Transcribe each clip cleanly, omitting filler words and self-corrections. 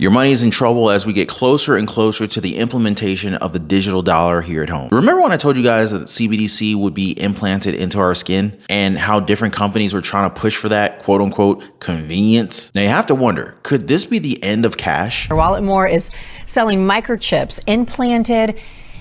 Your money is in trouble as we get closer and closer to the implementation of the digital dollar here at home. Remember when I told you guys that CBDC would be implanted into our skin and how different companies were trying to push for that quote unquote convenience? Now you have to wonder, could this be the end of cash? Wallet More is selling microchips implanted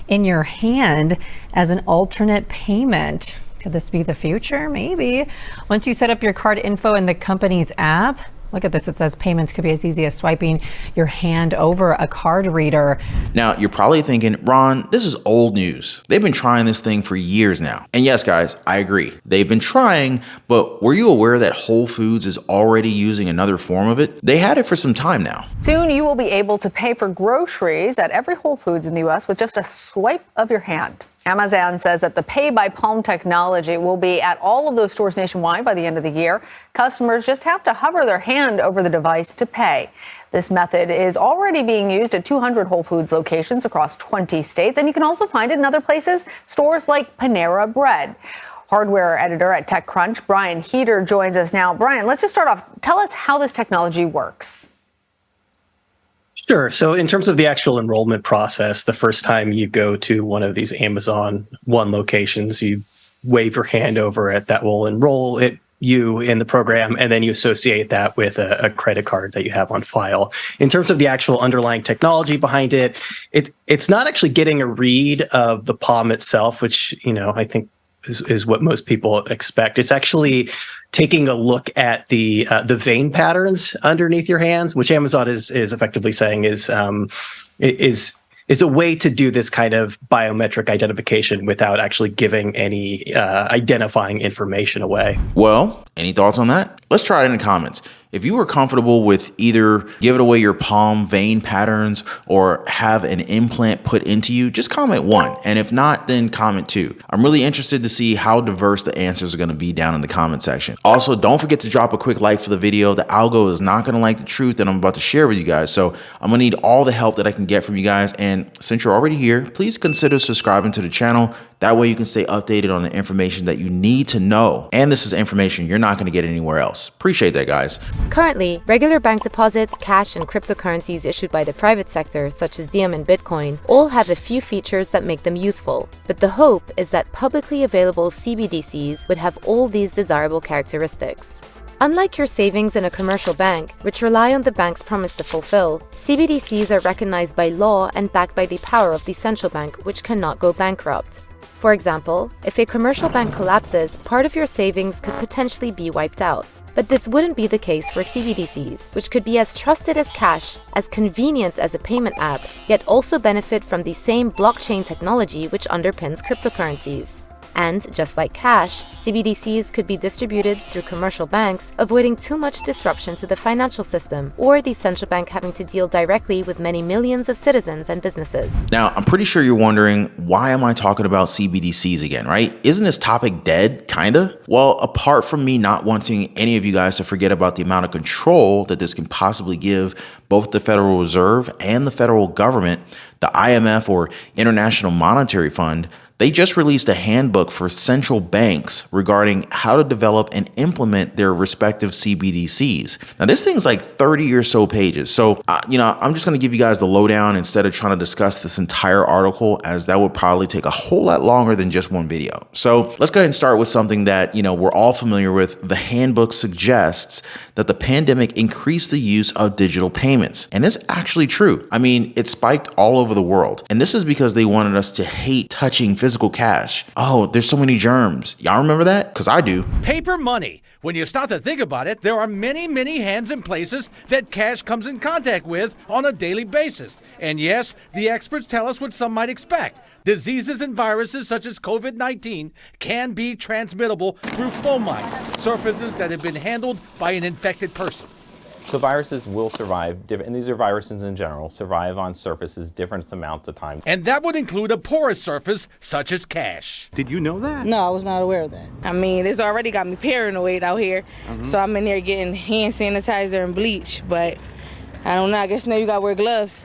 in your hand as an alternate payment. Could this be the future? Maybe. Once you set up your card info in the company's app, look at this. It says payments could be as easy as swiping your hand over a card reader. Now, you're probably thinking, Ron, this is old news. They've been trying this thing for years now. And yes, guys, I agree. They've been trying, but were you aware that Whole Foods is already using another form of it? They had it for some time now. Soon, you will be able to pay for groceries at every Whole Foods in the U.S. with just a swipe of your hand. Amazon says that the pay by palm technology will be at all of those stores nationwide by the end of the year. Customers just have to hover their hand over the device to pay. This method is already being used at 200 Whole Foods locations across 20 states, and you can also find it in other places, stores like Panera Bread. Hardware editor at TechCrunch, Brian Heater, joins us now. Brian, let's just start off. Tell us how this technology works. Sure. So in terms of the actual enrollment process, the first time you go to one of these Amazon One locations, you wave your hand over it. That will enroll you in the program, and then you associate that with a credit card that you have on file. In terms of the actual underlying technology behind it, it's not actually getting a read of the palm itself, which, I think is what most people expect. It's actually taking a look at the vein patterns underneath your hands, which Amazon is effectively saying is a way to do this kind of biometric identification without actually giving any identifying information away. Well, any thoughts on that? Let's try it in the comments. If you were comfortable with either giving away your palm vein patterns or have an implant put into you, just comment 1. And if not, then comment 2. I'm really interested to see how diverse the answers are going to be down in the comment section. Also, don't forget to drop a quick like for the video. The algo is not going to like the truth that I'm about to share with you guys. So I'm going to need all the help that I can get from you guys. And since you're already here, please consider subscribing to the channel. That way you can stay updated on the information that you need to know. And this is information you're not going to get anywhere else. Appreciate that, guys. Currently, regular bank deposits, cash, and cryptocurrencies issued by the private sector, such as Diem and Bitcoin, all have a few features that make them useful. But the hope is that publicly available CBDCs would have all these desirable characteristics. Unlike your savings in a commercial bank, which rely on the bank's promise to fulfill, CBDCs are recognized by law and backed by the power of the central bank, which cannot go bankrupt. For example, if a commercial bank collapses, part of your savings could potentially be wiped out. But this wouldn't be the case for CBDCs, which could be as trusted as cash, as convenient as a payment app, yet also benefit from the same blockchain technology which underpins cryptocurrencies. And just like cash, CBDCs could be distributed through commercial banks, avoiding too much disruption to the financial system, or the central bank having to deal directly with many millions of citizens and businesses. Now, I'm pretty sure you're wondering, why am I talking about CBDCs again, right? Isn't this topic dead, kinda? Well, apart from me not wanting any of you guys to forget about the amount of control that this can possibly give both the Federal Reserve and the federal government, the IMF or International Monetary Fund, they just released a handbook for central banks regarding how to develop and implement their respective CBDCs. Now, this thing's like 30 or so pages. So, I'm just going to give you guys the lowdown instead of trying to discuss this entire article, as that would probably take a whole lot longer than just one video. So let's go ahead and start with something that, we're all familiar with. The handbook suggests that the pandemic increased the use of digital payments. And it's actually true. I mean, it spiked all over the world. And this is because they wanted us to hate touching physical cash. Oh, there's so many germs. Y'all remember that? Because I do. Paper money. When you start to think about it, there are many, many hands and places that cash comes in contact with on a daily basis. And yes, the experts tell us what some might expect. Diseases and viruses such as COVID-19 can be transmittable through fomites, surfaces that have been handled by an infected person. So viruses will survive, and these are viruses in general, survive on surfaces different amounts of time. And that would include a porous surface such as cash. Did you know that? No, I was not aware of that. I mean, it's already got me paranoid out here. So I'm in there getting hand sanitizer and bleach, but I don't know, I guess now you gotta wear gloves.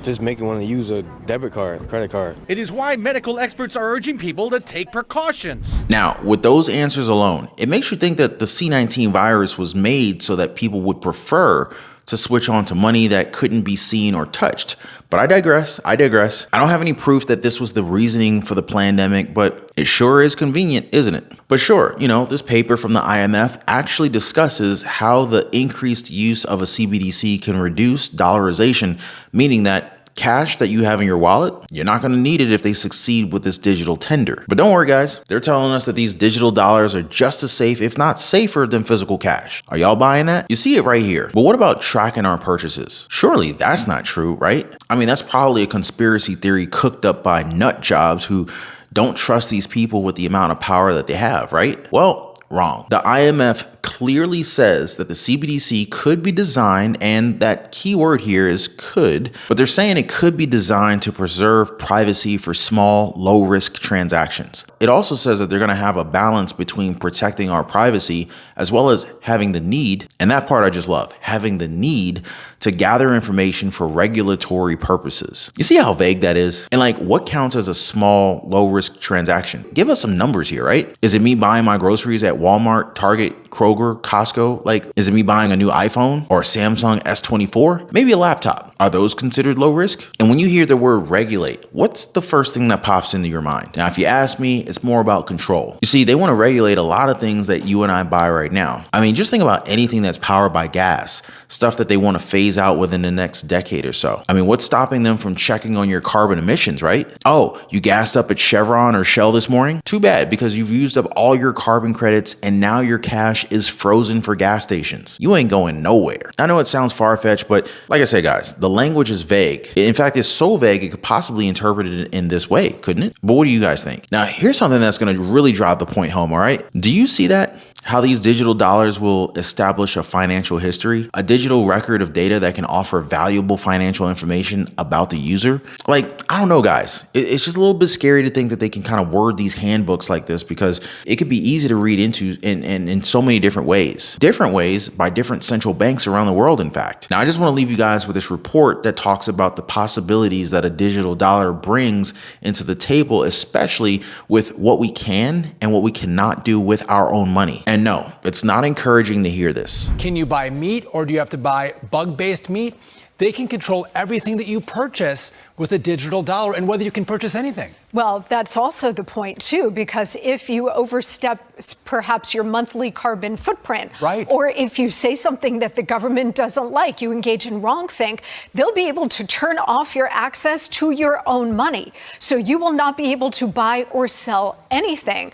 Just make you want to use a debit card, credit card. It is why medical experts are urging people to take precautions. Now, with those answers alone, it makes you think that the C-19 virus was made so that people would prefer to switch on to money that couldn't be seen or touched. But I digress. I don't have any proof that this was the reasoning for the pandemic, but it sure is convenient, isn't it? But sure, this paper from the IMF actually discusses how the increased use of a CBDC can reduce dollarization, meaning that cash that you have in your wallet, you're not going to need it if they succeed with this digital tender. But don't worry, guys. They're telling us that these digital dollars are just as safe, if not safer, than physical cash. Are y'all buying that? You see it right here. But what about tracking our purchases? Surely that's not true, right? I mean, that's probably a conspiracy theory cooked up by nut jobs who don't trust these people with the amount of power that they have, right? Well, wrong. The IMF clearly says that the CBDC could be designed, and that key word here is could, but they're saying it could be designed to preserve privacy for small, low-risk transactions. It also says that they're going to have a balance between protecting our privacy as well as having the need, and that part I just love, having the need to gather information for regulatory purposes. You see how vague that is? And what counts as a small, low-risk transaction? Give us some numbers here, right? Is it me buying my groceries at Walmart, Target, Kroger, Costco? Is it me buying a new iPhone or a Samsung S24? Maybe a laptop. Are those considered low risk? And when you hear the word regulate, what's the first thing that pops into your mind? Now, if you ask me, it's more about control. You see, they want to regulate a lot of things that you and I buy right now. I mean, just think about anything that's powered by gas, stuff that they want to phase out within the next decade or so. I mean, what's stopping them from checking on your carbon emissions, right? Oh, you gassed up at Chevron or Shell this morning? Too bad, because you've used up all your carbon credits and now your cash is frozen for gas stations. You ain't going nowhere. I know it sounds far-fetched, but like I said, guys, the language is vague. In fact, it's so vague, it could possibly interpret it in this way, couldn't it? But what do you guys think? Now, here's something that's going to really drive the point home, all right? Do you see that? How these digital dollars will establish a financial history, a digital record of data that can offer valuable financial information about the user. I don't know, guys. It's just a little bit scary to think that they can kind of word these handbooks like this, because it could be easy to read into in so many different ways by different central banks around the world, in fact. Now, I just want to leave you guys with this report that talks about the possibilities that a digital dollar brings into the table, especially with what we can and what we cannot do with our own money. And no, it's not encouraging to hear this. Can you buy meat, or do you have to buy bug-based meat? They can control everything that you purchase with a digital dollar, and whether you can purchase anything. Well, that's also the point, too, because if you overstep perhaps your monthly carbon footprint, right, or if you say something that the government doesn't like, you engage in wrongthink, they'll be able to turn off your access to your own money. So you will not be able to buy or sell anything.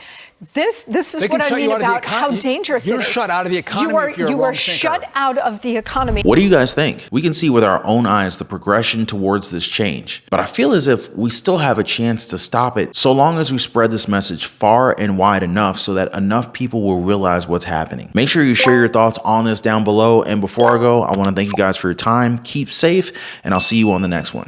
This is what I mean about how dangerous it is. You're shut out of the economy if you're a wrong You are thinker. shut out of the economy. What do you guys think? We can see with our own eyes the progression towards this change, but I feel as if we still have a chance to stop it so long as we spread this message far and wide enough so that enough people will realize what's happening. Make sure you share your thoughts on this down below, and before I go, I want to thank you guys for your time. Keep safe, and I'll see you on the next one.